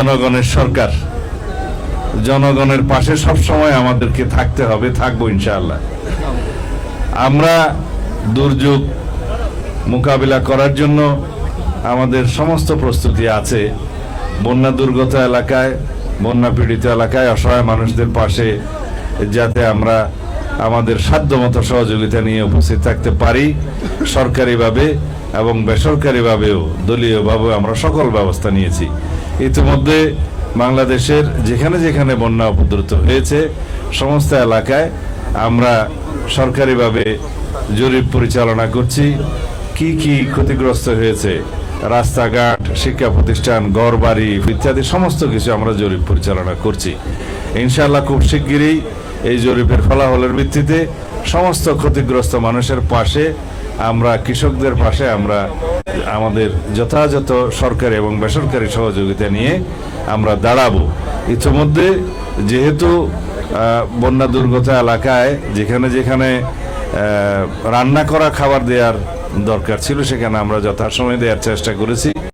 জনগণের সরকার, জনগণের পাশে সব সময় আমাদেরকে থাকতে হবে, থাকবো ইনশাআল্লাহ। আমরা দুর্যোগ মোকাবিলা করার জন্য আমাদের সমস্ত প্রস্তুতি আছে। বন্যা দুর্গত এলাকায়, বন্যা পীড়িত এলাকায় অসহায় মানুষদের পাশে যাতে আমরা আমাদের সাধ্যমতো সহযোগিতা নিয়ে উপস্থিত থাকতে পারি, সরকারিভাবে এবং বেসরকারিভাবেও দলীয়ভাবেও আমরা সকল ব্যবস্থা নিয়েছি। ইতিমধ্যে বাংলাদেশের যেখানে যেখানে বন্যা উপদ্রুত হয়েছে সমস্ত এলাকায় আমরা সরকারিভাবে জরিপ পরিচালনা করছি। কি কি ক্ষতিগ্রস্ত হয়েছে, রাস্তাঘাট, শিক্ষা প্রতিষ্ঠান, ঘরবাড়ি ইত্যাদি সমস্ত কিছু আমরা জরিপ পরিচালনা করছি। ইনশাআল্লাহ খুব শিগগিরই এই জরিপের ফলাফলের ভিত্তিতে সমস্ত ক্ষতিগ্রস্ত মানুষের পাশে আমরা, কৃষকদের পাশে আমরা আমাদের যথাযথ সরকারি এবং বেসরকারি সহযোগিতা নিয়ে আমরা দাঁড়াবো। ইতিমধ্যে যেহেতু বন্যা দুর্গত এলাকায় যেখানে যেখানে রান্না করা খাবার দেওয়ার দরকার ছিল সেখানে আমরা যথাসময়ে দেওয়ার চেষ্টা করেছি।